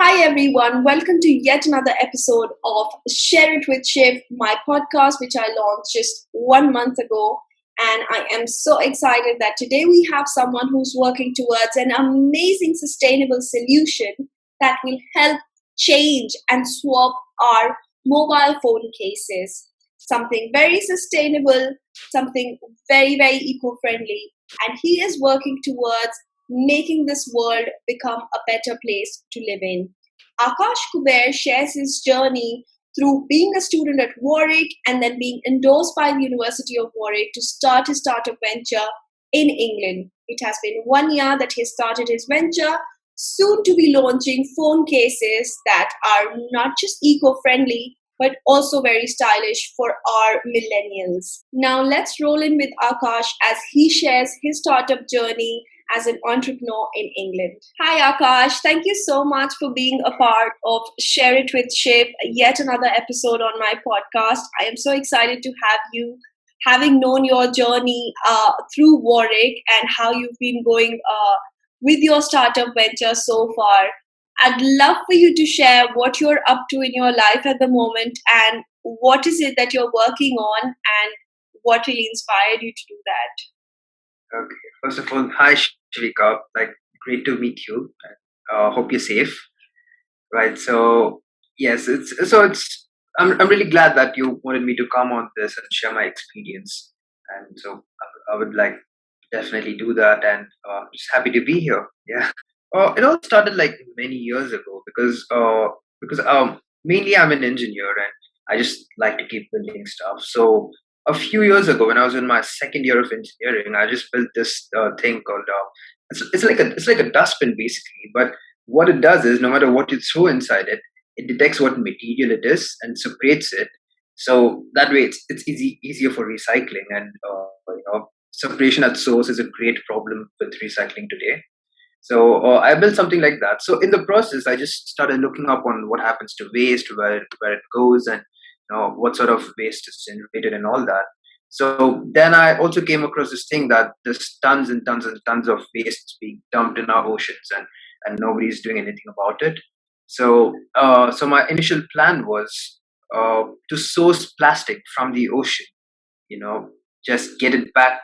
Hi everyone, welcome to yet another episode of Share It with Shiv, my podcast which I launched just 1 month ago. And I am so excited that today we have someone who's working towards an amazing sustainable solution that will help change and swap our mobile phone cases. Something very sustainable, something very eco friendly. And he is working towards making this world become a better place to live in. Akash Kuber shares his journey through being a student at Warwick and then being endorsed by the University of Warwick to start his startup venture in England. It has been 1 year that he started his venture, soon to be launching phone cases that are not just eco-friendly but also very stylish for our millennials. Now let's roll in with Akash as he shares his startup journey as an entrepreneur in England. Hi Akash, thank you so much for being a part of Share It with Shiv, yet another episode on my podcast. I am so excited to have you, having known your journey through Warwick and how you've been going with your startup venture so far. I'd love for you to share what you're up to in your life at the moment and what is it that you're working on and what really inspired you to do that. Okay. First of all, hi Shivika. Great to meet you. Hope you're safe. Right. So yes, it's. I'm really glad that you wanted me to come on this and share my experience. And so I would like definitely do that. And just happy to be here. Yeah. It all started like many years ago because mainly I'm an engineer and I just like to keep building stuff. So a few years ago, when I was in my second year of engineering, I just built this thing called it's like a dustbin basically. But what it does is, no matter what you throw inside it, it detects what material it is and separates it. So that way, it's easier for recycling and separation at source is a great problem with recycling today. So I built something like that. So in the process, I just started looking up on what happens to waste, where it goes, and what sort of waste is generated and all that. So then I also came across this thing that there's tons and tons and tons of waste being dumped in our oceans, and nobody's doing anything about it. So my initial plan was to source plastic from the ocean, you know just get back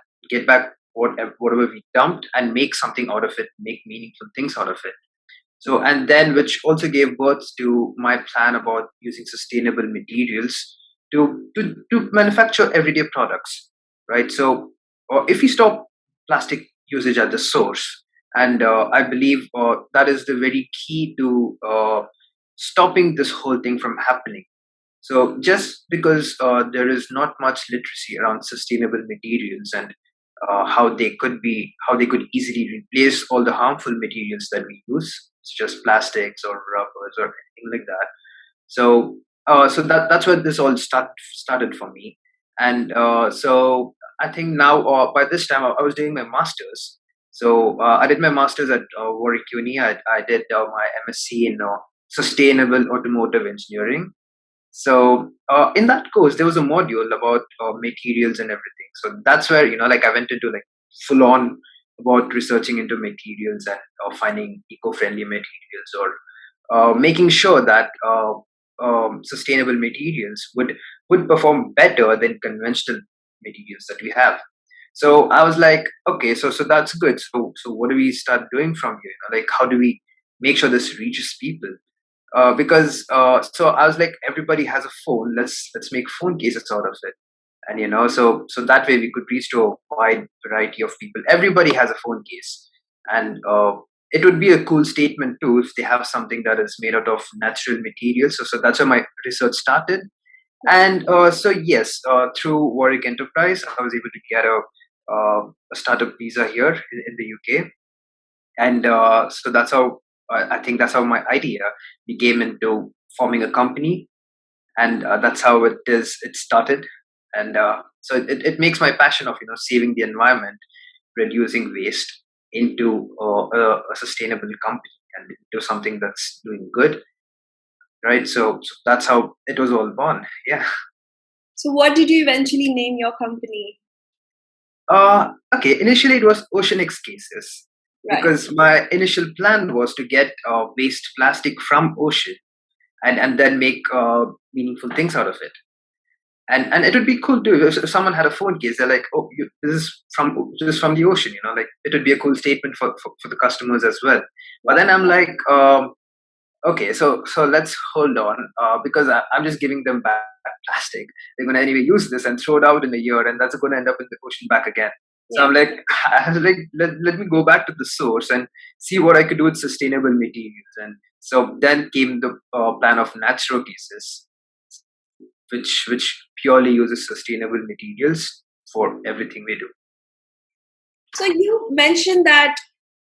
whatever we dumped and make something out of it, make meaningful things out of it. So, and then which also gave birth to my plan about using sustainable materials to manufacture everyday products, right? So if we stop plastic usage at the source, and I believe that is the very key to stopping this whole thing from happening. So just because there is not much literacy around sustainable materials and how they could easily replace all the harmful materials that we use, such as plastics or rubbers or anything like that. So that's where this all started for me. And so I think now by this time I was doing my masters. So I did my masters at Warwick Uni. I did my MSc in sustainable automotive engineering. So in that course, there was a module about materials and everything. So that's where I went into like full on about researching into materials and finding eco-friendly materials or making sure that sustainable materials would perform better than conventional materials that we have. So I was like, okay, so that's good. So what do we start doing from here? Like how do we make sure this reaches people? Because so I was like, everybody has a phone. Let's make phone cases out of it, and so that way we could reach to a wide variety of people. Everybody has a phone case, and it would be a cool statement too if they have something that is made out of natural materials. So that's where my research started, and so yes, through Warwick Enterprise, I was able to get a startup visa here in the UK, and so that's how I think that's how my idea became into forming a company, and that's how it started. And so it makes my passion of saving the environment, reducing waste into a sustainable company and into something that's doing good, right? So that's how it was all born. Yeah. So, what did you eventually name your company? Okay. Initially, it was Ocean X Cases. Right. because my initial plan was to get waste plastic from ocean and then make meaningful things out of it. And it would be cool too if someone had a phone case. They're like, oh, this is from the ocean, like it would be a cool statement for the customers as well. But then I'm like, okay, so let's hold on, because I'm just giving them back plastic. They're gonna anyway use this and throw it out in a year, and that's gonna end up in the ocean back again. So Yeah. I'm like, I was like, let me go back to the source and see what I could do with sustainable materials. And so then came the plan of Naturo cases, which purely uses sustainable materials for everything we do. So you mentioned that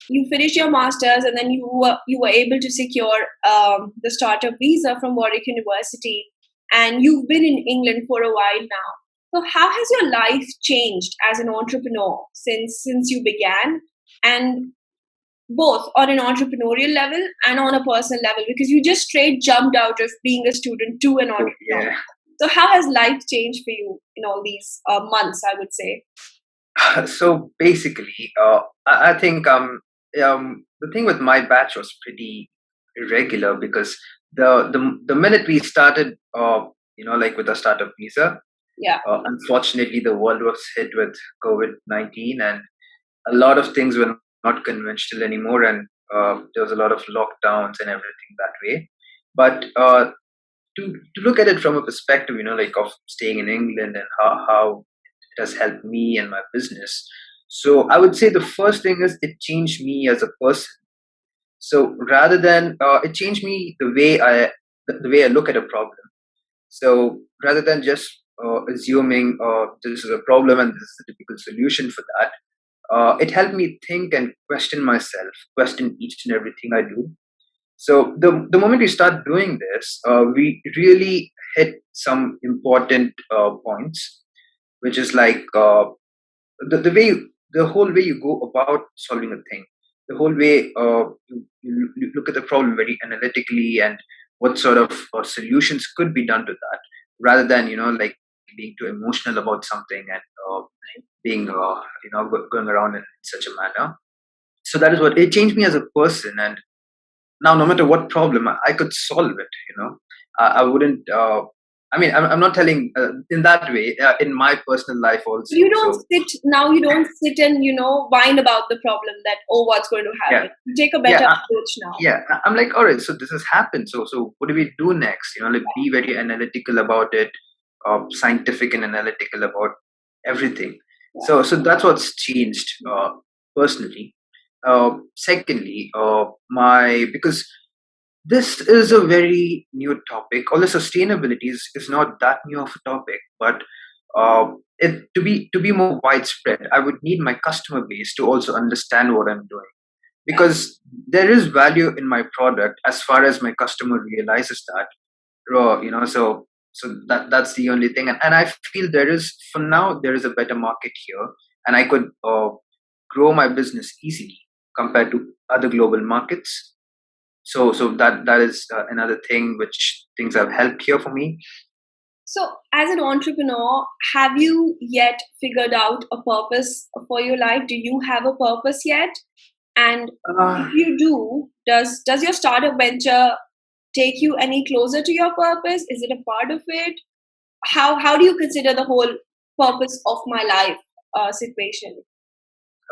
you finished your masters and then you were able to secure the startup visa from Warwick University, and you've been in England for a while now. So how has your life changed as an entrepreneur since you began, and both on an entrepreneurial level and on a personal level? Because you just straight jumped out of being a student to an entrepreneur. Yeah. So how has life changed for you in all these months, I would say? So basically, I think the thing with my batch was pretty irregular because the minute we started, like with the startup visa, Yeah. unfortunately the world was hit with COVID-19, and a lot of things were not conventional anymore, and there was a lot of lockdowns and everything that way. But to look at it from a perspective, like of staying in England and how it has helped me and my business. So I would say the first thing is it changed me as a person. So rather than it changed me the way I look at a problem. So rather than just assuming this is a problem and this is a typical solution for that, it helped me think and question myself, question each and everything I do. So the moment we start doing this, we really hit some important points, which is like the whole way you go about solving a thing, the whole way you look at the problem very analytically and what sort of solutions could be done to that, rather than like being too emotional about something and being going around in such a manner. So that is what it changed me as a person. And now no matter what problem I could solve it, I wouldn't I'm not telling in that way, in my personal life also. You don't So sit and whine about the problem that, oh, what's going to happen. yeah, You take a better approach now. I'm like, all right, so this has happened, so what do we do next? Like be very analytical about it, scientific and analytical about everything. So that's what's changed personally. Secondly, my because this is a very new topic. Although sustainability is not that new of a topic, but it to be more widespread, I would need my customer base to also understand what I'm doing, because there is value in my product as far as my customer realizes that. So that's the only thing, and I feel for now there is a better market here, and I could grow my business easily compared to other global markets. So that is another thing which things have helped here for me. So, as an entrepreneur, have you yet figured out a purpose for your life? Do you have a purpose yet? And if you do, does your startup venture take you any closer to your purpose? Is it a part of it? How do you consider the whole purpose of my life situation?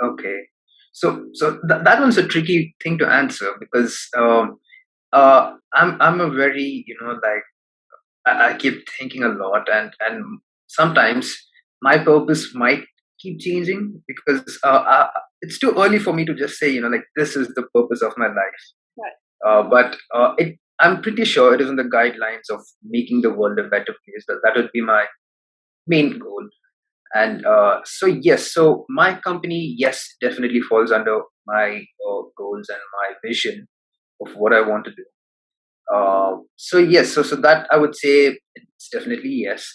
Okay, so that one's a tricky thing to answer because I'm a very like I keep thinking a lot, and sometimes my purpose might keep changing because it's too early for me to just say like this is the purpose of my life. Right. But I'm pretty sure it is in the guidelines of making the world a better place. That would be my main goal. And so yes, so my company, yes, definitely falls under my goals and my vision of what I want to do. So yes, so that I would say it's definitely yes.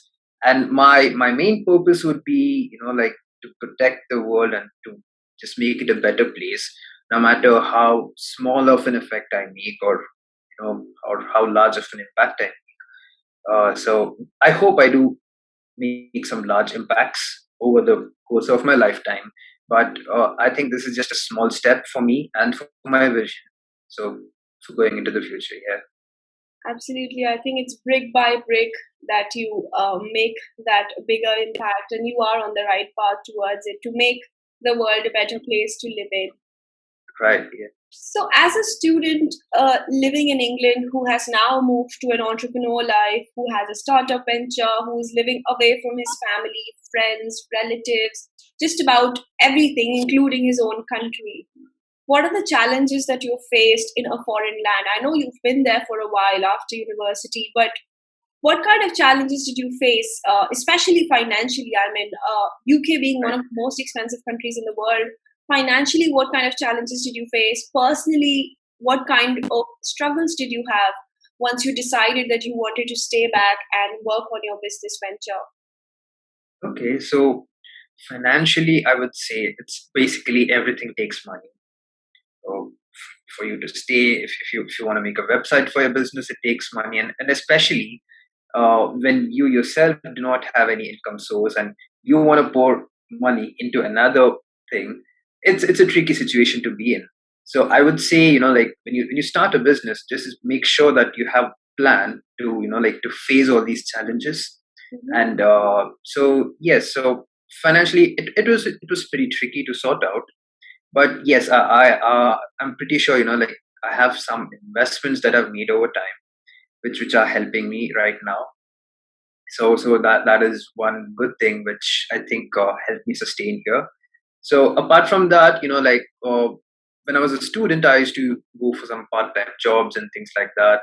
And my main purpose would be like to protect the world and to just make it a better place, no matter how small of an effect I make, or how large of an impact I make. So I hope I do make some large impacts over the course of my lifetime, But I think this is just a small step for me and for my vision. So for going into the future, yeah. Absolutely. I think it's brick by brick that you make that bigger impact, and you are on the right path towards it to make the world a better place to live in. Right. Yeah. So, as a student living in England who has now moved to an entrepreneur life, who has a startup venture, who's living away from his family, friends, relatives, just about everything, including his own country, what are the challenges that you faced in a foreign land? I know you've been there for a while after university, but what kind of challenges did you face, especially financially? I mean, UK being one of the most expensive countries in the world, financially, what kind of challenges did you face? Personally, what kind of struggles did you have once you decided that you wanted to stay back and work on your business venture? Okay. So financially, I would say it's basically everything takes money. So for you to stay, if you want to make a website for your business, it takes money, and especially when you yourself do not have any income source and you want to pour money into another thing, it's a tricky situation to be in. So I would say, like when you start a business, just make sure that you have plan to like to face all these challenges. Mhm. And so yes, so financially it was pretty tricky to sort out. But yes, I'm pretty sure, like I have some investments that I've made over time, which are helping me right now. So that is one good thing which I think helped me sustain here. So apart from that, like when I was a student, I used to go for some part-time jobs and things like that.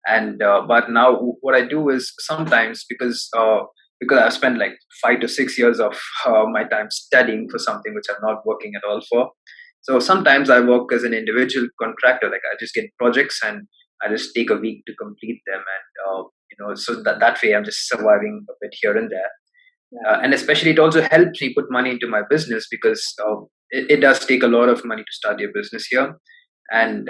And but now what I do is sometimes, because I've spent like 5 to 6 years of my time studying for something which I'm not working at all for. So sometimes I work as an individual contractor. Like I just get projects and I just take a week to complete them, and so that way I'm just surviving a bit here and there. Yeah. And especially it also helps me put money into my business, because it does take a lot of money to start your business here. And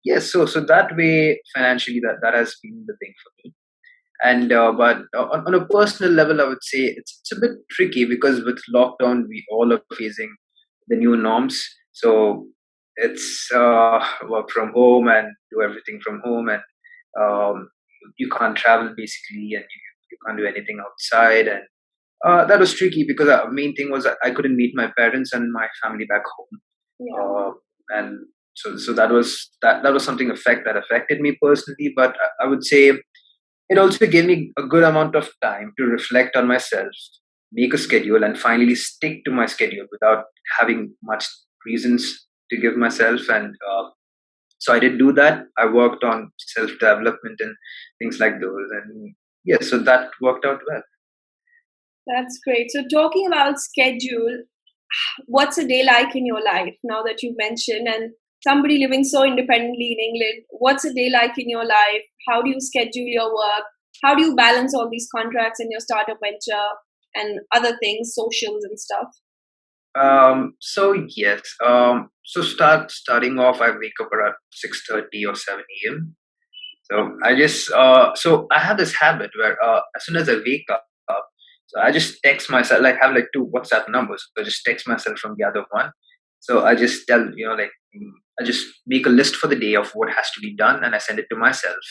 yes, so that way financially that has been the thing for me. And but on a personal level, I would say it's a bit tricky, because with lockdown we all are facing the new norms. So it's work from home and do everything from home, and um, you can't travel basically, and you can't do anything outside. And that was tricky, because the main thing was that I couldn't meet my parents and my family back home. Yeah. And so that was something that affected me personally. But I would say it also gave me a good amount of time to reflect on myself, make a schedule, and finally stick to my schedule without having much reasons to give myself. And so I did do that. I worked on self development and things like those. And yes, so that worked out well. That's great. So, talking about schedule, what's a day like in your life now that you mentioned? And somebody living so independently in England, what's a day like in your life? How do you schedule your work? How do you balance all these contracts in your startup venture and other things, socials and stuff? So yes. So starting off, I wake up around 6:30 or 7 a.m. So so I have this habit where as soon as I wake up, so I just text myself. Like I have like two WhatsApp numbers. So I just text myself from the other one. So I just tell, I just make a list for the day of what has to be done, and I send it to myself.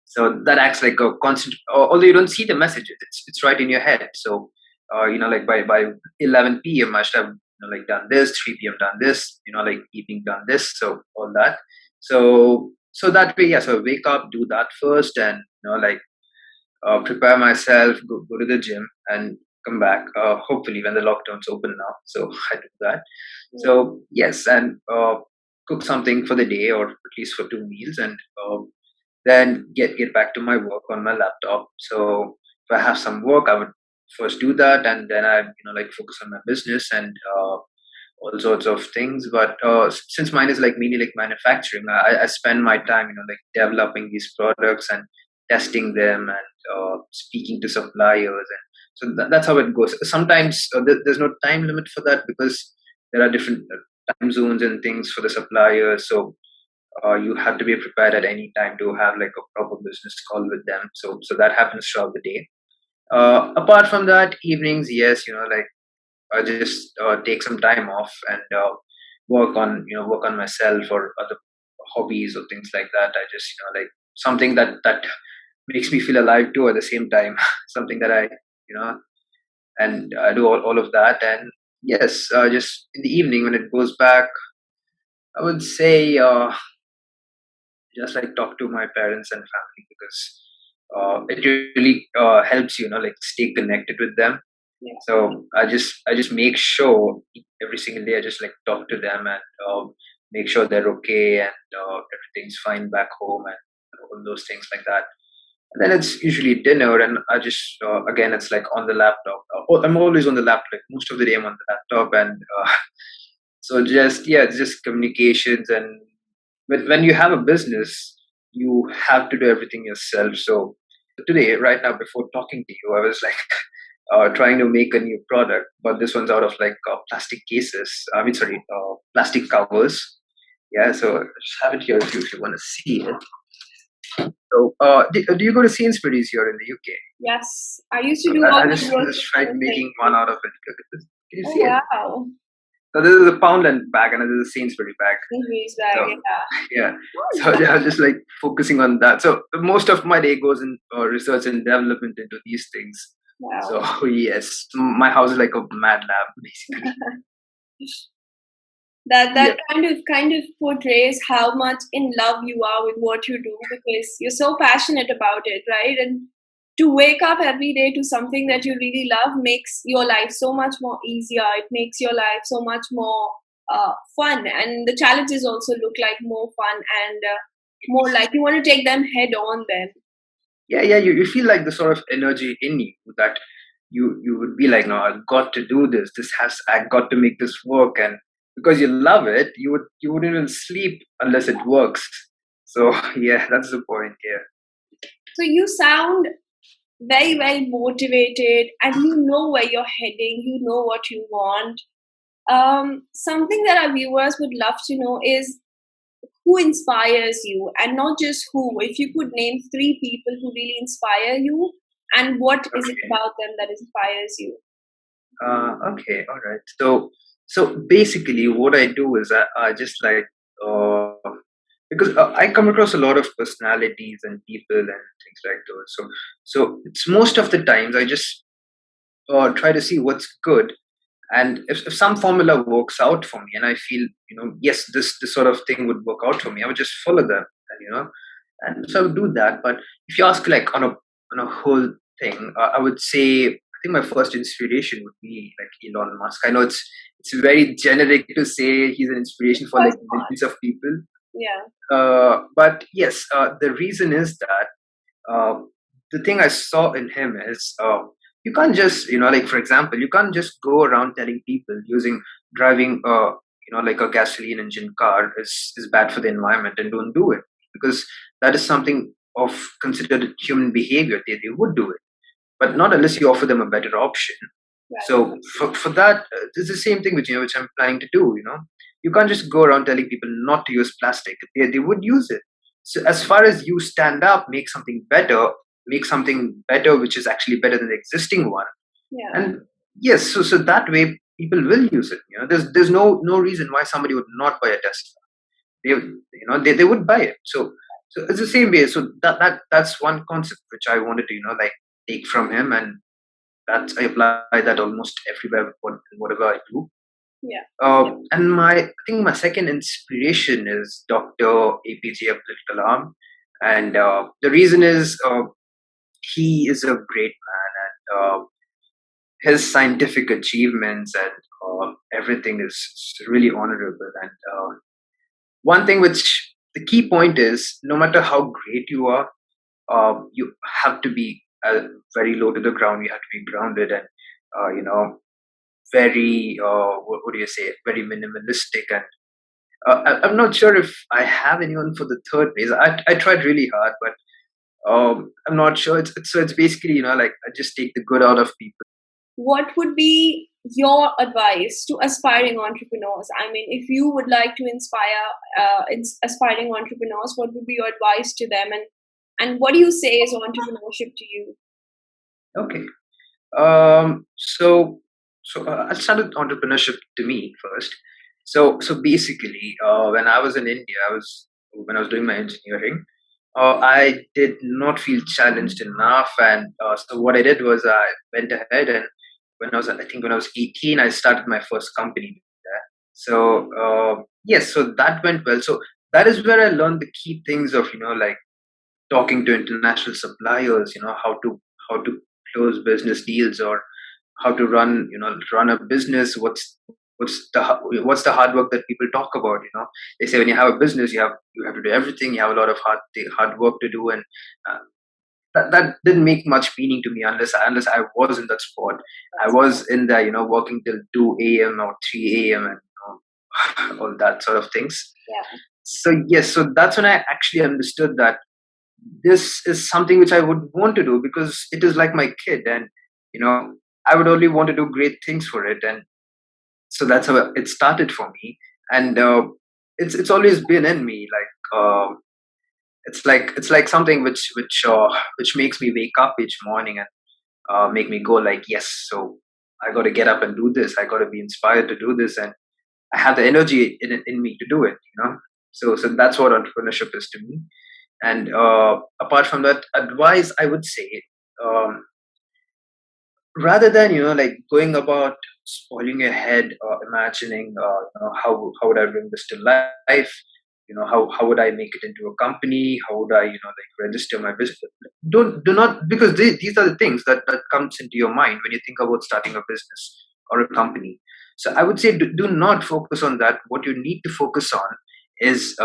So that acts like a constant. Although you don't see the messages, it's right in your head. So like by 11 p.m. I should have like done this. 3 p.m. done this. Like evening done this. So all that. So that way, yeah. So I wake up, do that first, and like prepare myself, go to the gym, and come back. Hopefully, when the lockdown's open now, so I do that. So yes, and cook something for the day, or at least for 2 meals, and then get back to my work on my laptop. So if I have some work, I would first do that, and then I like focus on my business and all sorts of things. But since mine is like mainly like manufacturing, I spend my time like developing these products and testing them, and speaking to suppliers. And so that's how it goes. Sometimes there's no time limit for that, because there are different time zones and things for the suppliers. So you have to be prepared at any time to have like a proper business call with them. So that happens throughout the day. Apart from that, evenings, yes, like just take some time off and work on myself or other hobbies or things like that. I just like something that makes me feel alive too at the same time. Something that I and I do all of that. And yes, just in the evening when it goes back, I would say just like talk to my parents and family because it really helps like stay connected with them. Yeah. So I just make sure every single day I just like talk to them and make sure they're okay and everything's fine back home and all those things like that. And then it's usually dinner, and I just again it's like on the laptop. I'm always on the laptop. Like most of the day I'm on the laptop, and so just it's just communications. And when you have a business, you have to do everything yourself. So today, right now, before talking to you, I was like trying to make a new product, but this one's out of like plastic cases. I mean, sorry, plastic covers. Yeah, so I just have it here if you want to see it. So, do you go to Sainsbury's here in the UK? Yes, I used to So do all I my just grocery tried making one out of it. Look at this. Can you Oh see it? wow, So this is a Poundland bag and this is a Sainsbury bag. Sainsbury's bag, So yeah. yeah, Oh, so I was just like focusing on that. So most of my day goes in research and development into these things. wow. So yes, my house is like a mad lab basically. That Yeah. kind of portrays how much in love you are with what you do because you're so passionate about it, right? And to wake up every day to something that you really love makes your life so much more easier. It makes your life so much more fun, and the challenges also look like more fun and more like you want to take them head on. Then, Yeah. You feel like the sort of energy in you that you would be like, no, I've got to do this. I got to make this work, and because you love it, you wouldn't even sleep unless it works. So yeah, that's the point. Yeah. so you sound very well motivated, and you know where you're heading. You know what you want. Something that our viewers would love to know is who inspires you, and not just who. If you could name three people who really inspire you, and what is it Okay. about them that inspires you? Okay. All right. So basically, what I do is I just like uh, because I come across a lot of personalities and people and things like those. So it's most of the times I just try to see what's good. And if some formula works out for me and I feel yes, this sort of thing would work out for me, I would just follow them. And and so I would do that. But if you ask like on a whole thing, I would say I think my first inspiration would be like Elon Musk. I know it's very generic to say he's an inspiration for like First one, millions of people. yeah, But yes, the reason is that uh, the thing I saw in him is you can't just like for example you can't just go around telling people driving like a gasoline engine car is bad for the environment and don't do it, because that is something of considered human behavior. They would do it, but not unless you offer them a better option. right. So for that, it's the same thing which I'm planning to do. You can't just go around telling people not to use plastic. They would use it. So as far as you stand up, make something better, which is actually better than the existing one. Yeah, And yes, so that way people will use it. There's no reason why somebody would not buy a Tesla. They would buy it. So it's the same way. So that's one concept which I wanted to like take from him, and I apply that almost everywhere whatever I do. yeah, And I think my second inspiration is Dr. APJ Abdul Kalam, and the reason is he is a great man, and his scientific achievements and everything is really honorable. And one thing which the key point is, no matter how great you are, you have to be very low to the ground. You have to be grounded and very what do you say, very minimalistic. And I'm not sure if I have anyone for the third place. I tried really hard, but I'm not sure. So it's basically like I just take the good out of people. what would be your advice to aspiring entrepreneurs? I mean, if you would like to inspire aspiring entrepreneurs, what would be your advice to them, and what do you say is entrepreneurship to you? Okay. So I started entrepreneurship to me first. So basically, when I was in India, when I was doing my engineering, I did not feel challenged enough, and so what I did was I went ahead, and when I was 18, I started my first company there. So yes, so that went well. So that is where I learned the key things of like talking to international suppliers, how to close business deals, or how to run a business. What's the hard work that people talk about? They say when you have a business, you have to do everything. You have a lot of hard work to do, and uh, that didn't make much meaning to me unless I was in that spot. I was in there, working till 2 a.m. or 3 a.m. and all that sort of things. Yeah. So yes, so that's when I actually understood that this is something which I would want to do, because it is like my kid, and I would only want to do great things for it. And so that's how it started for me. And it's always been in me. Like it's like something which makes me wake up each morning and make me go like, yes, so I got to get up and do this. I got to be inspired to do this, and I have the energy in me to do it. So that's what entrepreneurship is to me. And apart from that, advice I would say, um, rather than like going about spoiling your head or imagining how would I bring this to life, how would I make it into a company, how would I like register my business. Do not, because these are the things that comes into your mind when you think about starting a business or a company. So I would say, do not focus on that. What you need to focus on is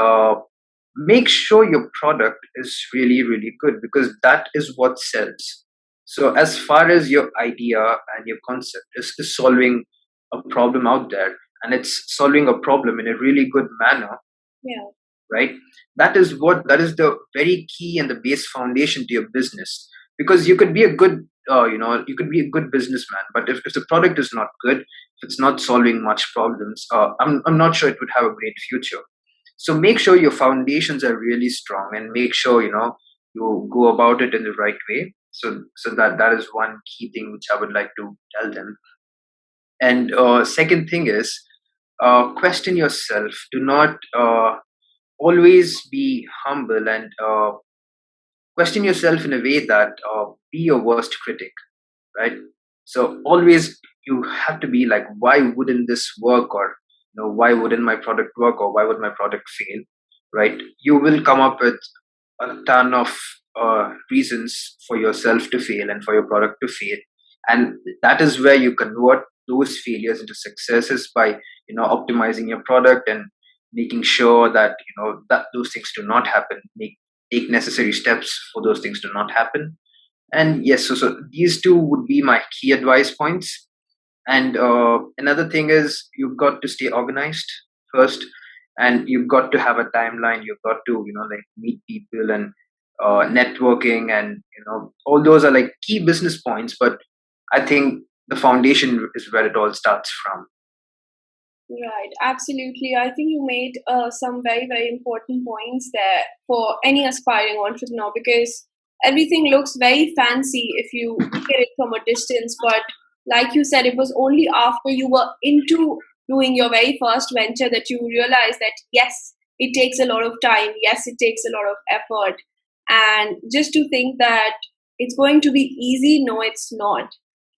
make sure your product is really really good, because that is what sells. So as far as your idea and your concept is solving a problem out there, and it's solving a problem in a really good manner, Yeah. right? That is the very key and the base foundation to your business. Because you could be a good you could be a good businessman, but if the product is not good, if it's not solving much problems, I'm not sure it would have a great future. So make sure your foundations are really strong, and make sure you go about it in the right way. So that is one key thing which I would like to tell them. And second thing is, question yourself. Do not always be humble, and question yourself in a way that be your worst critic, right? So always you have to be like, why wouldn't this work? Or why wouldn't my product work? Or why would my product fail? Right? You will come up with a ton of reasons for yourself to fail and for your product to fail. And that is where you convert those failures into successes by optimizing your product and making sure that that those things do not happen. Take necessary steps for those things to not happen. And yes, so these two would be my key advice points. And another thing is, you've got to stay organized first, and you've got to have a timeline. You've got to like meet people and networking, and all those are like key business points. But I think the foundation is where it all starts from. Right, absolutely. I think you made some very, very important points there for any aspiring entrepreneur, because everything looks very fancy if you look at it from a distance. But like you said, it was only after you were into doing your very first venture that you realized that yes, it takes a lot of time. Yes, it takes a lot of effort. And just to think that it's going to be easy, no, it's not.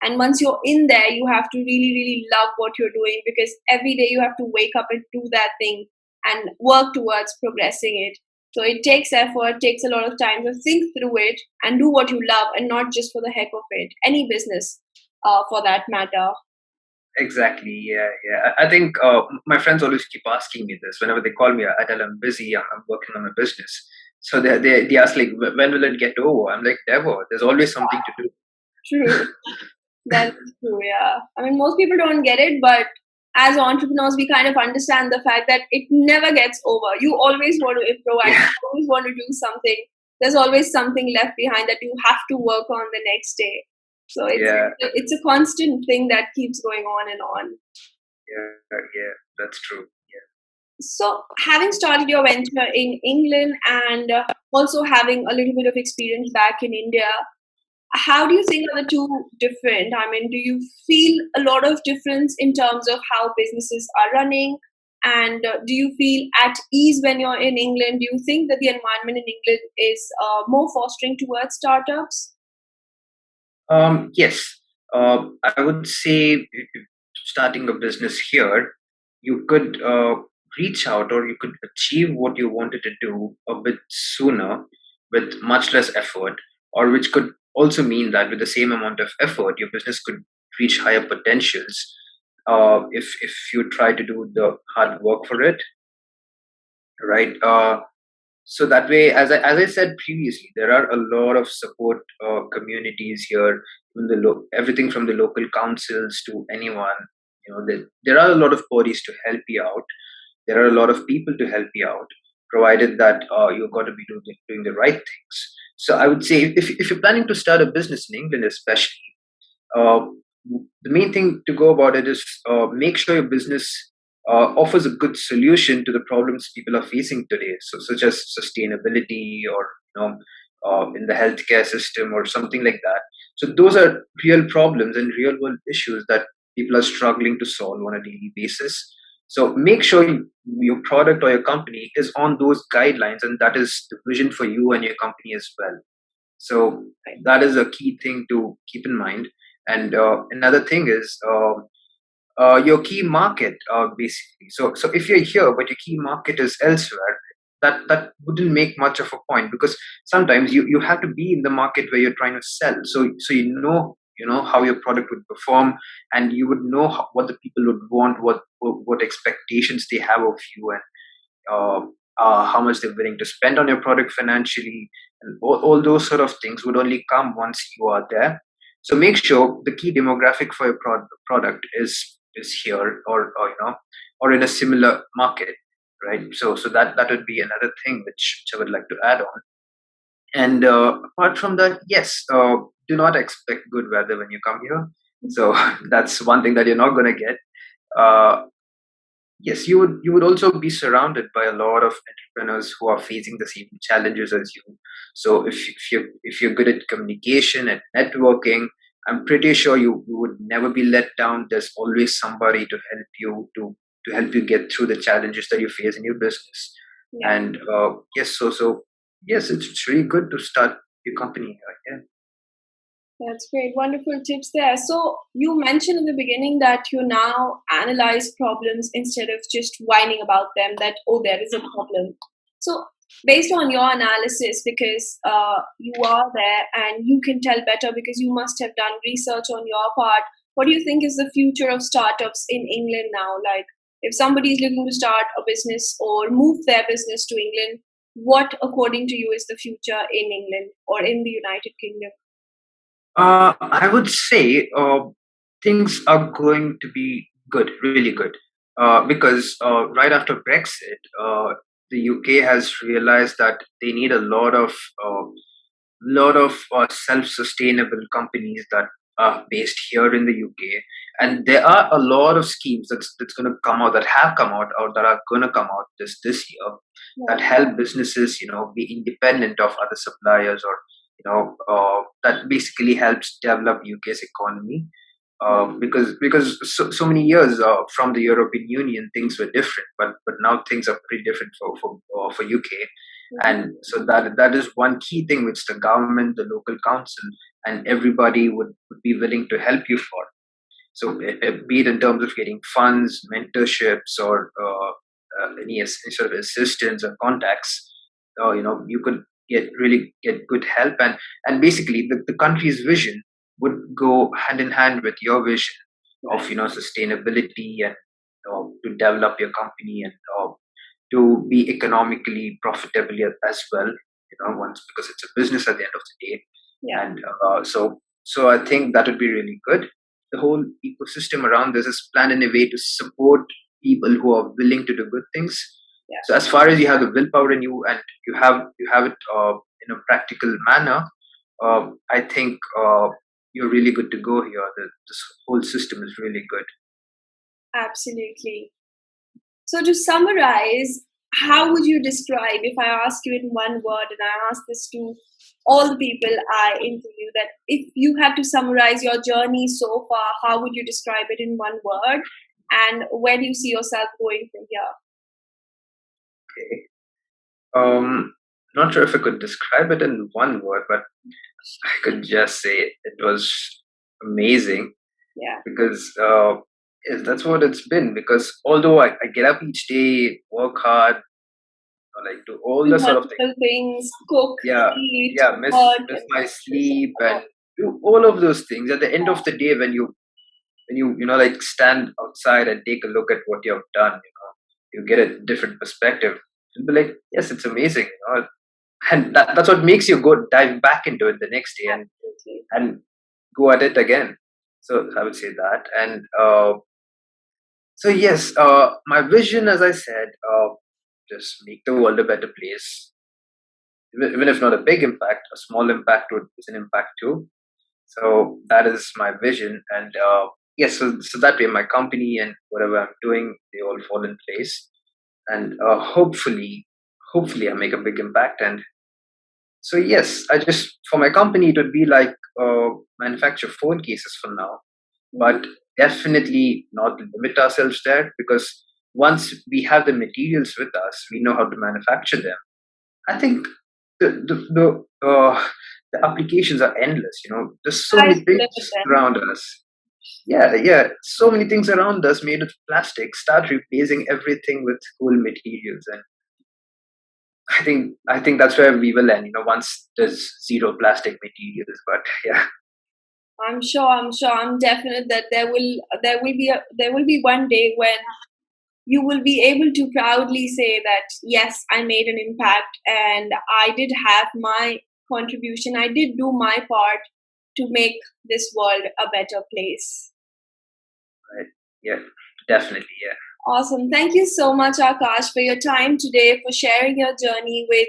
And once you're in there, you have to really really love what you're doing, because every day you have to wake up and do that thing and work towards progressing it. So it takes effort, takes a lot of time to think through it and do what you love, and not just for the heck of it. Any business, for that matter. Exactly. Yeah, yeah. I think my friends always keep asking me this. Whenever they call me, I tell them I'm busy. I'm working on a business. So they ask like, when will it get over? I'm like, never. There's always something to do. True. That's true, yeah. I mean, most people don't get it, but as entrepreneurs, we kind of understand the fact that it never gets over. You always want to improvise, Yeah, you always want to do something. There's always something left behind that you have to work on the next day. So yeah, it's a constant thing that keeps going on and on. yeah. That's true. So, having started your venture in England and also having a little bit of experience back in India, how do you think are the two different? I mean, do you feel a lot of difference in terms of how businesses are running? And do you feel at ease when you're in England? Do you think that the environment in England is more fostering towards startups? Yes, I would say starting a business here, you could reach out or you could achieve what you wanted to do a bit sooner with much less effort, or which could also mean that with the same amount of effort, your business could reach higher potentials if you try to do the hard work for it, right? So that way, as I said previously, there are a lot of support communities here. Everything from the local councils to anyone, there are a lot of bodies to help you out. There are a lot of people to help you out, provided that you've got to be doing the right things. So I would say if you're planning to start a business in England, especially, uh, the main thing to go about it is make sure your business offers a good solution to the problems people are facing today, so such as sustainability or in the healthcare system or something like that. So those are real problems and real world issues that people are struggling to solve on a daily basis. So make sure your product or your company is on those guidelines, and that is the vision for you and your company as well. So that is a key thing to keep in mind. And another thing is your key market, basically. So if you're here, but your key market is elsewhere, that wouldn't make much of a point, because sometimes you have to be in the market where you're trying to sell. So you know how your product would perform, and you would know what the people would want, what expectations they have of you, and uh, how much they're willing to spend on your product financially, and all those sort of things would only come once you are there. So make sure the key demographic for your product is here, or in a similar market, right? So that would be another thing which I would like to add on. And apart from that, yes, do not expect good weather when you come here. So that's one thing that you're not going to get. Uh, Yes, you would also be surrounded by a lot of entrepreneurs who are facing the same challenges as you. So if you're good at communication and networking, I'm pretty sure you would never be let down. There's always somebody to help you to help you get through the challenges that you face in your business. Yeah. And yes, so yes, it's really good to start your company here. That's great. Wonderful tips there. So you mentioned in the beginning that you now analyze problems instead of just whining about them, that, oh, there is a problem. So based on your analysis, because you are there and you can tell better because you must have done research on your part, what do you think is the future of startups in England now? Like, if somebody is looking to start a business or move their business to England, what, according to you, is the future in England or in the United Kingdom? I would say things are going to be good, really good, because right after Brexit, the UK has realized that they need a lot of self-sustainable companies that are based here in the UK, and there are a lot of schemes that's going to come out, that have come out, or that are going to come out this year, that help businesses, be independent of other suppliers, or that basically helps develop UK's economy. Because so many years from the European Union, things were different, but now things are pretty different for UK. And so that is one key thing which the government, the local council, and everybody would be willing to help you for. So be it in terms of getting funds, mentorships, or any sort of assistance or contacts, you could get good help, and basically the country's vision would go hand in hand with your vision of sustainability, and to develop your company, and to be economically profitable as well, once, because it's a business at the end of the day. Yeah. And so I think that would be really good. The whole ecosystem around this is planned in a way to support people who are willing to do good things. Yeah. So as far as you have the willpower in you, and you have it in a practical manner, I think you're really good to go here. This whole system is really good. Absolutely. So to summarize, how would you describe, if I ask you in one word, and I ask this to all the people I interview, that if you had to summarize your journey so far, how would you describe it in one word? And where do you see yourself going from here? Okay. Not sure if I could describe it in one word, but I could just say it was amazing Yeah. because yes, that's what it's been. Because although I get up each day, work hard, like do all Do the sort of things, multiple things, cook, yeah, eat, yeah, miss work, my sleep and and do all of those things. At the end of the day, when you like stand outside and take a look at what you have done, you get a different perspective. You'll be like, yes, it's amazing, and that's what makes you go dive back into it the next day absolutely. and go at it again. So I would say that. And so yes, my vision, as I said, just make the world a better place. Even if not a big impact, a small impact is an impact too. So that is my vision. And yes, so that way my company and whatever I'm doing, they all fall in place. And hopefully I make a big impact. And so yes, I just for my company it would be like manufacture phone cases for now, but definitely not limit ourselves there, because once we have the materials with us, we know how to manufacture them. I think the applications are endless. There's so Sky's many the things limit then. around us. Yeah, so many things around us made of plastic. Start replacing everything with cool materials, and I think that's where we will end. Once there's zero plastic materials. But yeah, I'm definite that there will be one day when you will be able to proudly say that yes, I made an impact and I did have my contribution. I did do my part to make this world a better place. right. Yeah, definitely. Yeah. Awesome. Thank you so much, Akash, for your time today, for sharing your journey with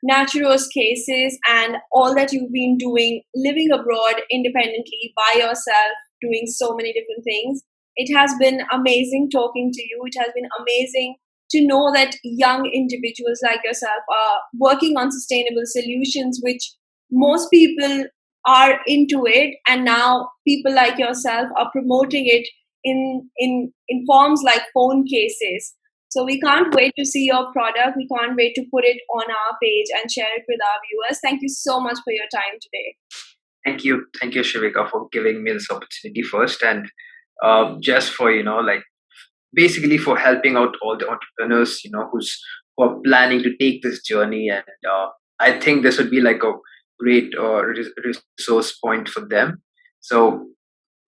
Naturo's cases and all that you've been doing, living abroad independently by yourself, doing so many different things. It has been amazing talking to you. It has been amazing to know that young individuals like yourself are working on sustainable solutions, which most people are into it. And now people like yourself are promoting it in forms like phone cases. So we can't wait to see your product. We can't wait to put it on our page and share it with our viewers. Thank you so much for your time today. Thank you, Shivika, for giving me this opportunity first, and just for like basically for helping out all the entrepreneurs, who are planning to take this journey. And I think this would be like a great resource point for them. So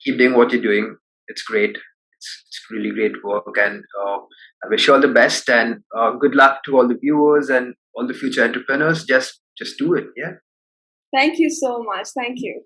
keep doing what you're doing. It's great. It's really great work, and I wish you all the best. And good luck to all the viewers and all the future entrepreneurs. Just do it. Yeah. Thank you so much. Thank you.